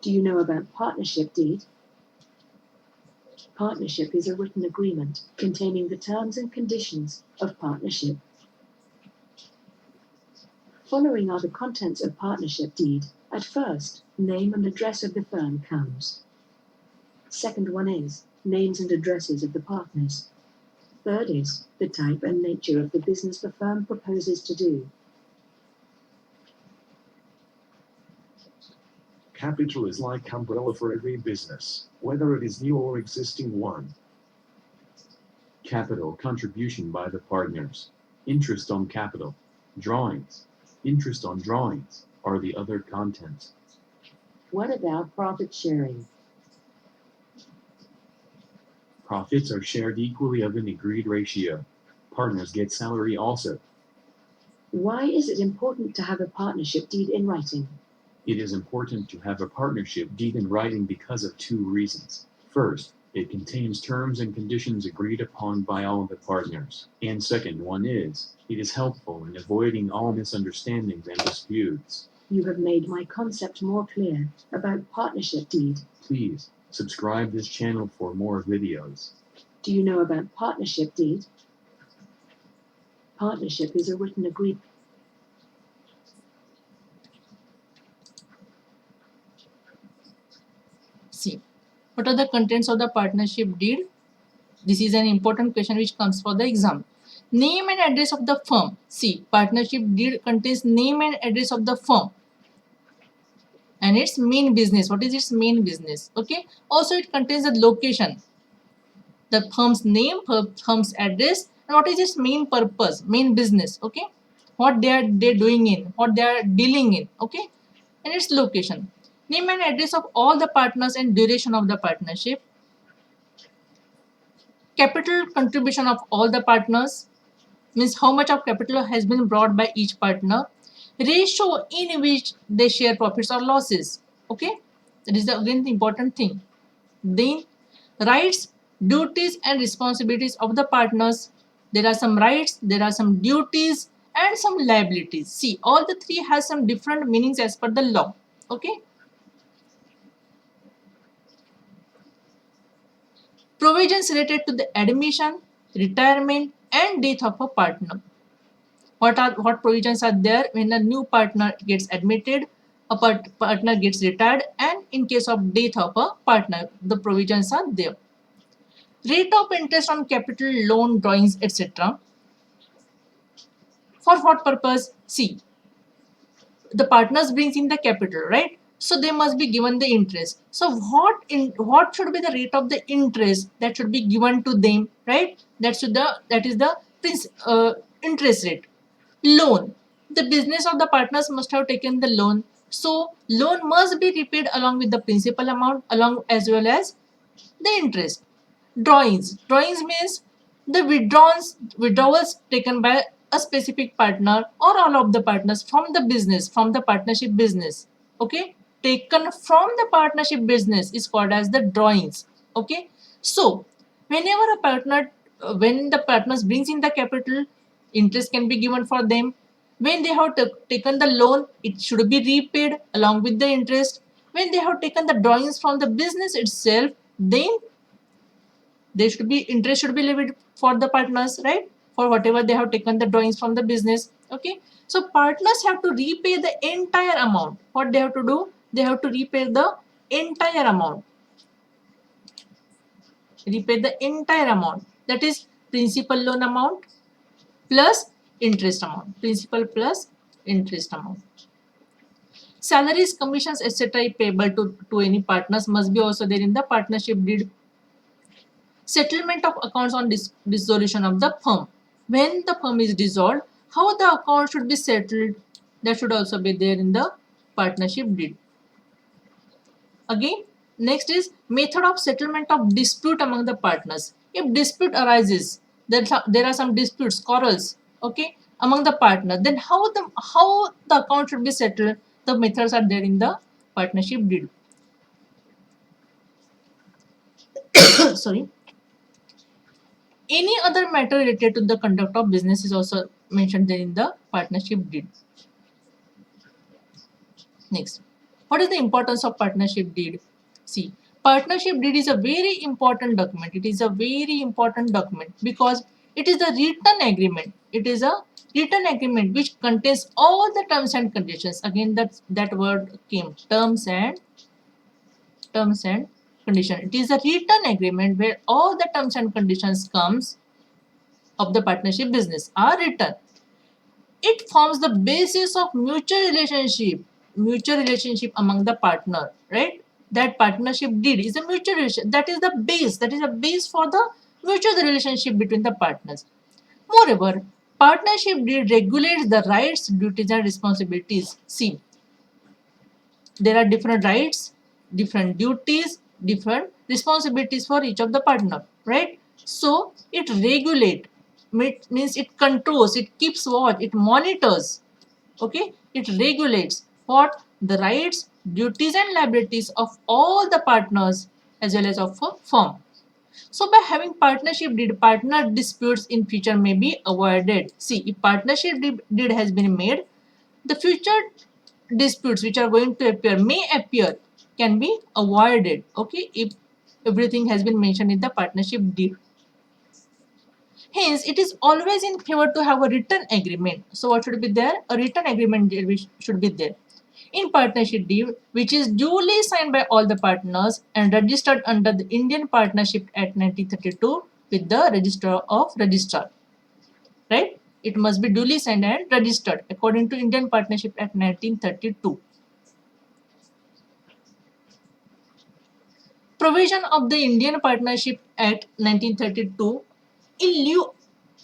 Do you know about partnership deed? Partnership is a written agreement containing the terms and conditions of partnership. Following are the contents of partnership deed. At first, name and address of the firm comes. Second one is names and addresses of the partners. Third is the type and nature of the business the firm proposes to do. Capital is like umbrella for every business, whether it is new or existing one. Capital contribution by the partners. Interest on capital. Drawings. Interest on drawings are the other contents. What about profit sharing? Profits are shared equally of an agreed ratio. Partners get salary also. Why is it important to have a partnership deed in writing? It is important to have a partnership deed in writing because of two reasons. First, it contains terms and conditions agreed upon by all the partners. And second one is, it is helpful in avoiding all misunderstandings and disputes. You have made my concept more clear about partnership deed. Please, subscribe this channel for more videos. Do you know about partnership deed? Partnership is a written agreement. See, what are the contents of the partnership deed? This is an important question which comes for the exam. Name and address of the firm. See, partnership deed contains name and address of the firm and its main business. What is its main business? Okay. Also, it contains the location, the firm's name, firm's address, and what is its main purpose, main business. Okay. What they are doing in, what they are dealing in. Okay. And its location. Name and address of all the partners and duration of the partnership. Capital contribution of all the partners, means how much of capital has been brought by each partner. Ratio in which they share profits or losses. Okay, that is again the important thing. Then rights, duties and responsibilities of the partners. There are some rights, there are some duties and some liabilities. See, all the three has some different meanings as per the law. Okay. Provisions related to the admission, retirement and death of a partner. What provisions are there when a new partner gets admitted, a partner gets retired, and in case of death of a partner, the provisions are there. Rate of interest on capital, loan, drawings, etc. For what purpose? See, the partners brings in the capital, right? So they must be given the interest. So what should be the rate of the interest that should be given to them, right? That is the interest rate. Loan. The business of the partners must have taken the loan. So loan must be repaid along with the principal amount, along as well as the interest. Drawings. Drawings means the withdrawals taken by a specific partner or all of the partners from the business, from the partnership business. Okay, taken from the partnership business is called as the drawings. Okay, so whenever a partner, when the partners brings in the capital, interest can be given for them. When they have taken the loan, it should be repaid along with the interest. When they have taken the drawings from the business itself, then they should be interest should be levied for the partners, right? For whatever they have taken the drawings from the business. Okay, so partners have to repay the entire amount. What they have to do? They have to repay the entire amount. Repay the entire amount. That is principal loan amount plus interest amount. Principal plus interest amount. Salaries, commissions, etc. payable to any partners must be also there in the partnership deed. Settlement of accounts on dissolution of the firm. When the firm is dissolved, how the account should be settled, that should also be there in the partnership deed. Again, next is method of settlement of dispute among the partners. If dispute arises, there are some disputes, quarrels, okay, among the partners, then how the account should be settled, the methods are there in the partnership deed. Sorry. Any other matter related to the conduct of business is also mentioned there in the partnership deed. Next, What is the importance of partnership deed? See, partnership deed is a very important document. It is a very important document because it is a written agreement. It is a written agreement which contains all the terms and conditions. Again, that word came, terms and condition. It is a written agreement where all the terms and conditions comes of the partnership business are written. It forms the basis of mutual relationship among the partner, right? That partnership deed is a mutual relation. That is the base for the mutual relationship between the partners. Moreover, partnership deed regulates the rights, duties, and responsibilities. See, there are different rights, different duties, different responsibilities for each of the partner, right? So it regulate, means it controls, it keeps watch, it monitors, okay? It regulates what the rights, duties, and liabilities of all the partners as well as of a firm. So by having partnership deed, partner disputes in future may be avoided. See, if partnership deed has been made, the future disputes which are going to appear may appear, can be avoided, okay, if everything has been mentioned in the partnership deed. Hence, it is always in favor to have a written agreement. So what should be there? A written agreement which should be there in partnership deed, which is duly signed by all the partners and registered under the Indian Partnership Act 1932 with the Registrar of Registrar, right? It must be duly signed and registered according to Indian Partnership Act 1932. Provision of the Indian Partnership Act 1932, in lieu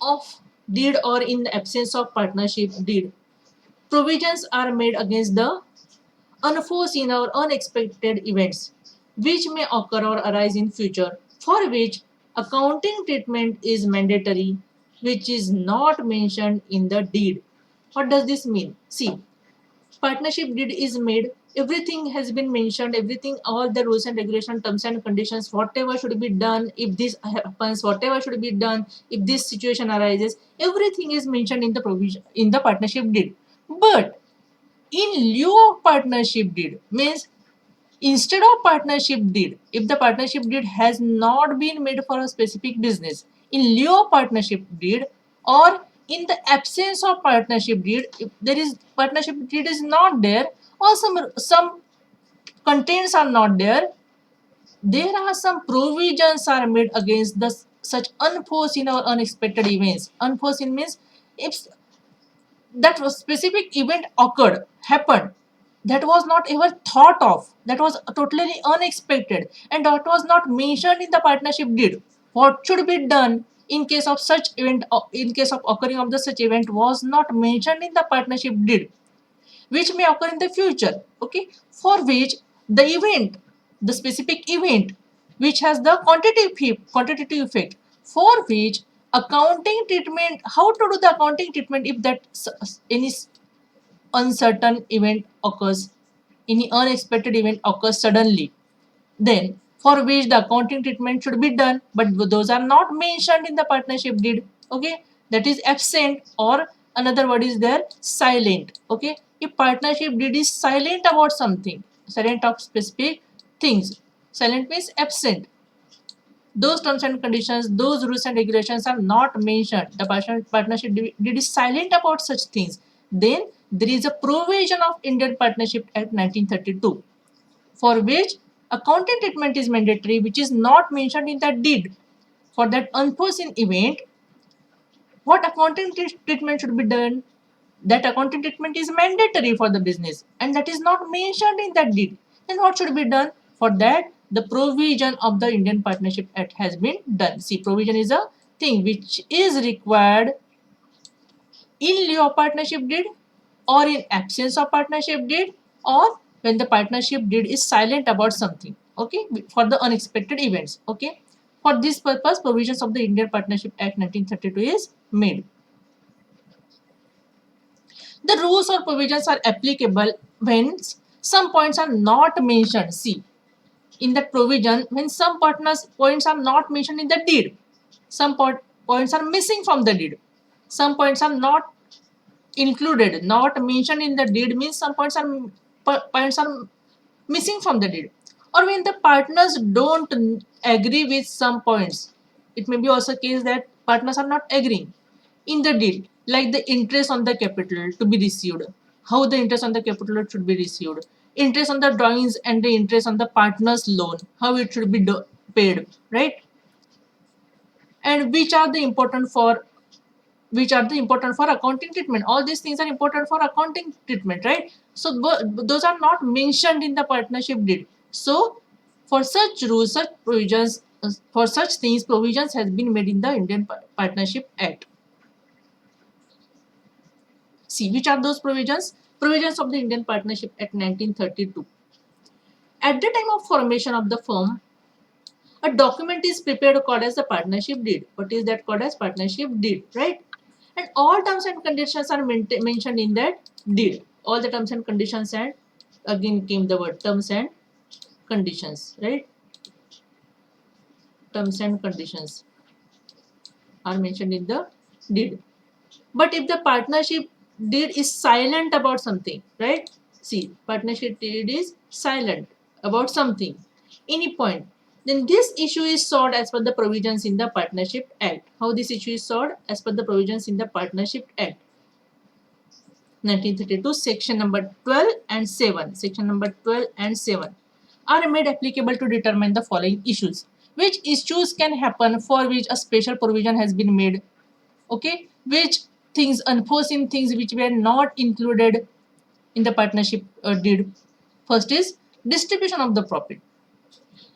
of deed or in the absence of partnership deed, provisions are made against the unforeseen or unexpected events which may occur or arise in future, for which accounting treatment is mandatory, which is not mentioned in the deed. What does this mean? See, partnership deed is made, everything has been mentioned, everything, all the rules and regulation, terms and conditions, whatever should be done if this happens, whatever should be done if this situation arises, everything is mentioned in the provision in the partnership deed. But in lieu of partnership deed, means instead of partnership deed, if the partnership deed has not been made for a specific business, in lieu of partnership deed or in the absence of partnership deed, if there is partnership deed is not there or some contents are not there, there are some provisions are made against the such unforeseen or unexpected events. Unforeseen means if that specific event occurred, happened, that was not ever thought of, that was totally unexpected, and that was not mentioned in the partnership deed. What should be done in case of such event, in case of occurring of the such event was not mentioned in the partnership deed, which may occur in the future, okay, for which the event, the specific event which has the quantitative effect, for which accounting treatment, how to do the accounting treatment if that any uncertain event occurs, any unexpected event occurs suddenly, then for which the accounting treatment should be done, but those are not mentioned in the partnership deed, okay, that is absent, or another word is there, silent, okay. If partnership deed is silent about something, silent of specific things, silent means absent, those terms and conditions, those rules and regulations are not mentioned, the partnership deed is silent about such things, then there is a provision of Indian Partnership Act 1932 for which accounting treatment is mandatory, which is not mentioned in that deed. For that unforeseen event, what accounting treatment should be done? That accounting treatment is mandatory for the business, and that is not mentioned in that deed. Then what should be done? For that, the provision of the Indian Partnership Act has been done. See, provision is a thing which is required in lieu of partnership deed or in absence of partnership deed or when the partnership deed is silent about something, okay, for the unexpected events, okay. For this purpose, provisions of the Indian Partnership Act 1932 is made. The rules or provisions are applicable when some points are not mentioned. See, in that provision, when some partners points are not mentioned in the deed, some points are missing from the deed, some points are not included, not mentioned in the deed, means some points are missing from the deed, or when the partners don't agree with some points. It may be also case that partners are not agreeing in the deed, like the interest on the capital to be received, how the interest on the capital should be received, interest on the drawings and the interest on the partner's loan, how it should be paid, right? And which are the important for accounting treatment. All these things are important for accounting treatment, right? So those are not mentioned in the partnership deed. So for such rules, such provisions, for such things, provisions has been made in the Indian Partnership Act. See, which are those provisions? Provisions of the Indian Partnership Act 1932. At the time of formation of the firm, a document is prepared called as the partnership deed. What is that called as? Partnership deed, right? And all terms and conditions are mentioned in that deed. All the terms and conditions, and again came the word terms and conditions, right? Terms and conditions are mentioned in the deed. But if the partnership deed is silent about something, right? See, partnership deed is silent about something, any point, then this issue is solved as per the provisions in the Partnership Act. How this issue is solved? As per the provisions in the Partnership Act 1932, section number 12 and 7. Section number 12 and 7 are made applicable to determine the following issues. Which issues can happen for which a special provision has been made? Okay, which things, unforeseen things which were not included in the partnership deed. First is distribution of the profit.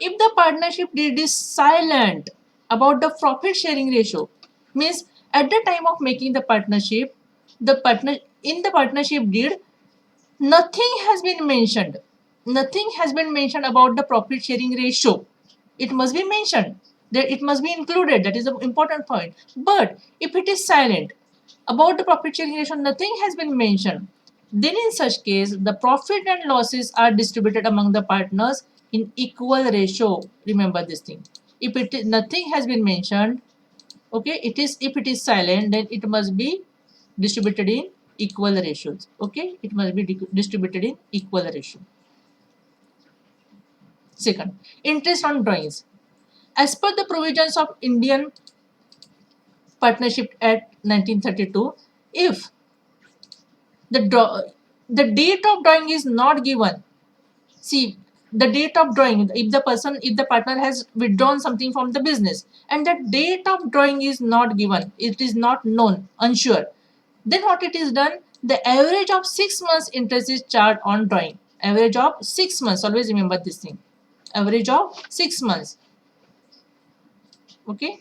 If the partnership deed is silent about the profit sharing ratio, means at the time of making the partnership, in the partnership deed, nothing has been mentioned. Nothing has been mentioned about the profit sharing ratio. It must be mentioned. That it must be included. That is the important point. But if it is silent about the profit sharing ratio, nothing has been mentioned. Then in such case, the profit and losses are distributed among the partners in equal ratio. Remember this thing. If nothing has been mentioned, okay, if it is silent, then it must be distributed in equal ratios. Okay, it must be distributed in equal ratio. Second, interest on drawings. As per the provisions of Indian Partnership Act 1932, if the date of drawing is not given, see, the date of drawing, if the partner has withdrawn something from the business and the date of drawing is not given, it is not known, unsure, then what it is done, the average of 6 months interest is charged on drawing. Average of 6 months, always remember this thing, average of 6 months. Okay,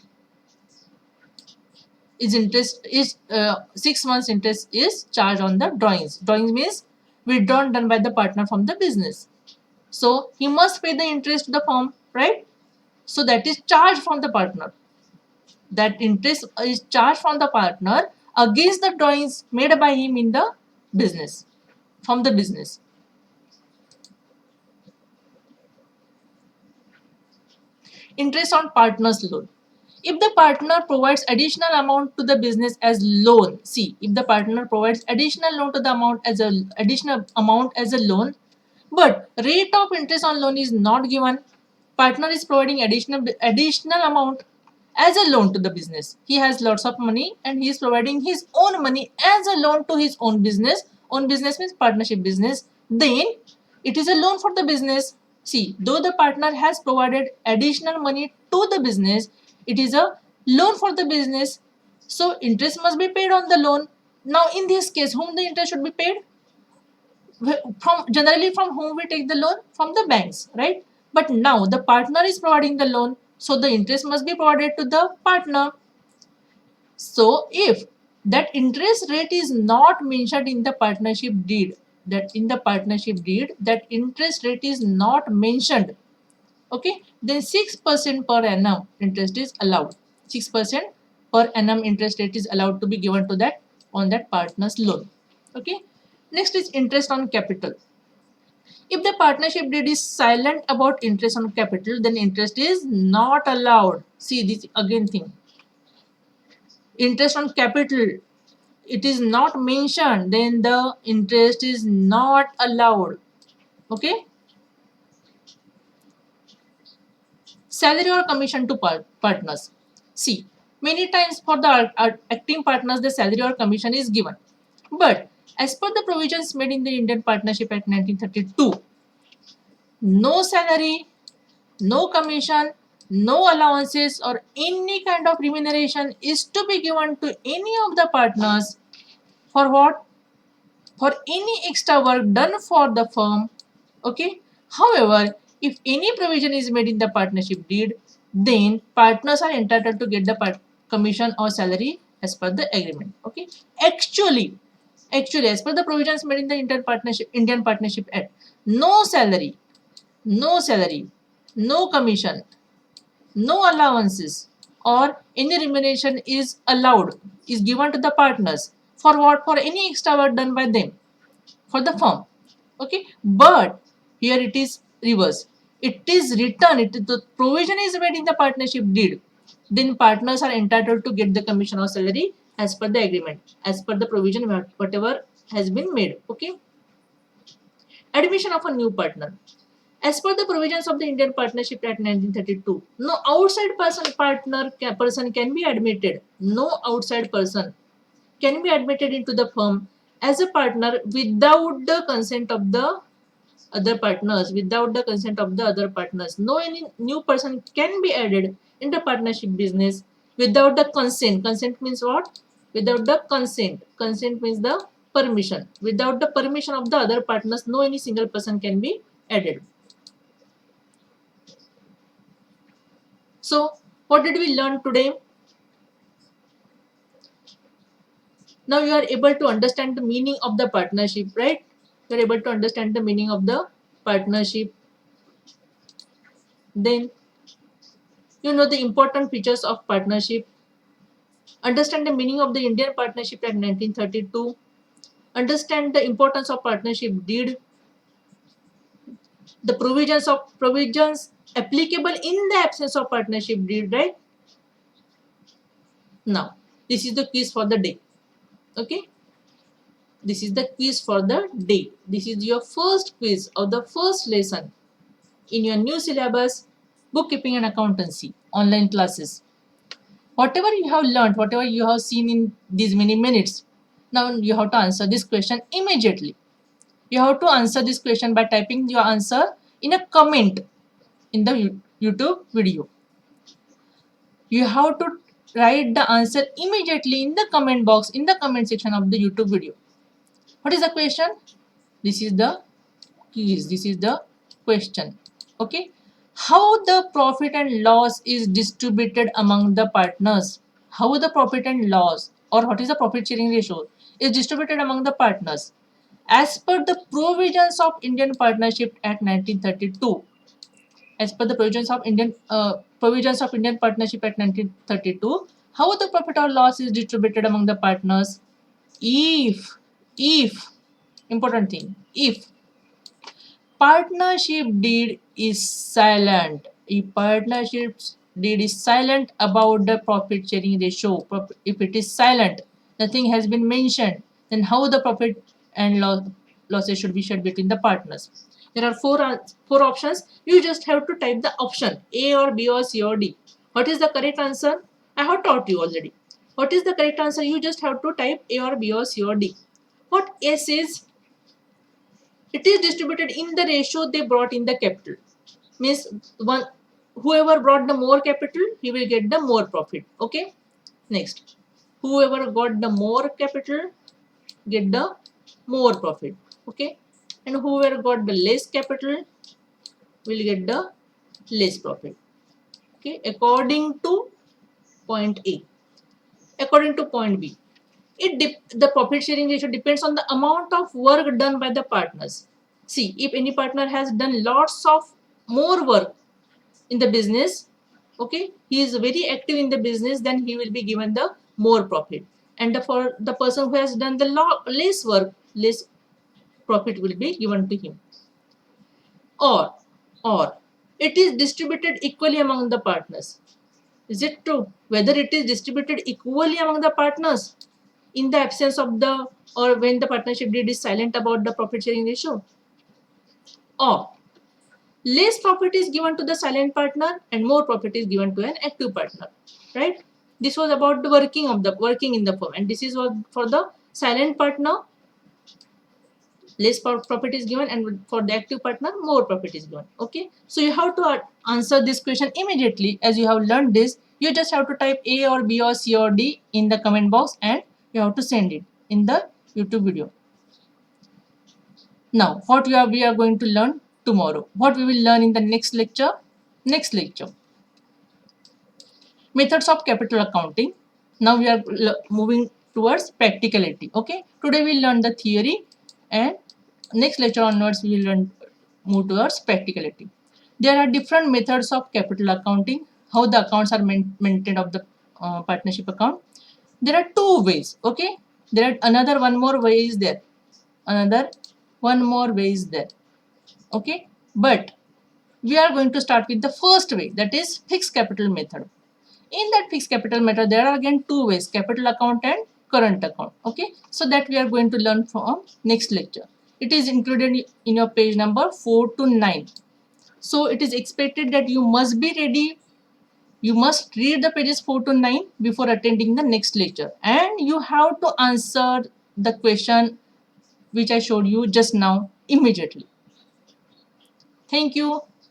is interest is 6 months interest is charged on the drawings. Drawings means withdrawn done by the partner from the business. So he must pay the interest to the firm, right? So that is charged from the partner. That interest is charged from the partner against the drawings made by him in the business, from the business. Interest on partner's loan. If the partner provides additional amount to the business as loan, see, if the partner provides additional loan to the additional amount as a loan, but rate of interest on loan is not given, partner is providing additional amount as a loan to the business. He has lots of money and he is providing his own money as a loan to his own business. Own business means partnership business. Then it is a loan for the business. See, though the partner has provided additional money to the business, it is a loan for the business. So interest must be paid on the loan. Now in this case, whom the interest should be paid? From whom we take the loan? From the banks, right? But now the partner is providing the loan, so the interest must be provided to the partner. So if that interest rate is not mentioned in the partnership deed, that interest rate is not mentioned, okay, then 6% per annum interest is allowed. 6% per annum interest rate is allowed to be given to that on that partner's loan. Okay. Next is interest on capital. If the partnership deed is silent about interest on capital, then interest is not allowed. See this again thing. Interest on capital, it is not mentioned, then the interest is not allowed. Okay. salary or commission to partners. See, many times for the acting partners, the salary or commission is given. But as per the provisions made in the Indian Partnership Act 1932, no salary, no commission, no allowances or any kind of remuneration is to be given to any of the partners for what? For any extra work done for the firm. Okay. However, if any provision is made in the partnership deed, then partners are entitled to get the commission or salary as per the agreement. Okay. Actually, as per the provisions made in the Indian Partnership Act, no salary, no salary, no commission, no allowances or any remuneration is allowed, is given to the partners for what? For any extra work done by them for the firm. Okay, but here it is reverse. It is written, the provision is made in the partnership deed, then partners are entitled to get the commission or salary as per the agreement, as per the provision whatever has been made. Okay, admission of a new partner. As per the provisions of the Indian Partnership Act 1932, no outside person can be admitted. No outside person can be admitted into the firm as a partner without the consent of the other partners. Without the consent of the other partners, no any new person can be added in the partnership business without the consent. Consent means what? Without the consent. Consent means the permission. Without the permission of the other partners, no any single person can be added. So, what did we learn today? Now you are able to understand the meaning of the partnership, right? You are able to understand the meaning of the partnership. Then you know the important features of partnership. Understand the meaning of the Indian Partnership Act 1932. Understand the importance of partnership deed. The provisions applicable in the absence of partnership deed, right? Now, this is the quiz for the day. Okay? This is the quiz for the day. This is your first quiz of the first lesson in your new syllabus, bookkeeping and accountancy, online classes. Whatever you have learned, whatever you have seen in these many minutes, now you have to answer this question immediately. You have to answer this question by typing your answer in a comment in the YouTube video. You have to write the answer immediately in the comment box, in the comment section of the YouTube video. What is the question? This is the quiz. This is the question. Okay. How the profit and loss is distributed among the partners? How the profit and loss, or what is the profit sharing ratio, is distributed among the partners as per the provisions of Indian Partnership Act 1932. As per the provisions of Indian Partnership Act 1932, how the profit or loss is distributed among the partners? If important thing, if partnership deed is silent, if partnership deed is silent about the profit sharing ratio, if it is silent, nothing has been mentioned, then how the profit and losses should be shared between the partners? There are four options. You just have to type the option A or B or C or D. What is the correct answer? I have taught you already. What is the correct answer? You just have to type A or B or C or D. What A says? It is distributed in the ratio they brought in the capital. Means whoever brought the more capital, he will get the more profit. Okay. Next, whoever got the more capital get the more profit. Okay. And whoever got the less capital will get the less profit. Okay. According to point A. According to point B. The profit sharing ratio depends on the amount of work done by the partners. See, if any partner has done lots of more work in the business, okay, he is very active in the business, then he will be given the more profit. And for the person who has done the less work, less profit will be given to him. Or it is distributed equally among the partners. Is it true? Whether it is distributed equally among the partners in the absence of the, or when the partnership deed is silent about the profit sharing ratio? Or less profit is given to the silent partner and more profit is given to an active partner, right? This was about the working in the firm, and this is what for the silent partner, less profit is given, and for the active partner more profit is given. Okay, so you have to answer this question immediately. As you have learned this, you just have to type A or B or C or D in the comment box, and you have to send it in the YouTube video. Now what we are going to learn tomorrow, what we will learn in the next lecture. Methods of capital accounting. Now we are moving towards practicality. Okay, today we learn the theory, and next lecture onwards we will move towards practicality. There are different methods of capital accounting, how the accounts are maintained of the partnership account. There are two ways. Okay, there are another one more way is there. Okay, but we are going to start with the first way, that is fixed capital method. In that fixed capital method, there are again two ways, capital account and current account. Okay, so that we are going to learn from next lecture. It is included in your page number 4 to 9. So it is expected that you must be ready. You must read the pages 4 to 9 before attending the next lecture, and you have to answer the question which I showed you just now immediately. Thank you.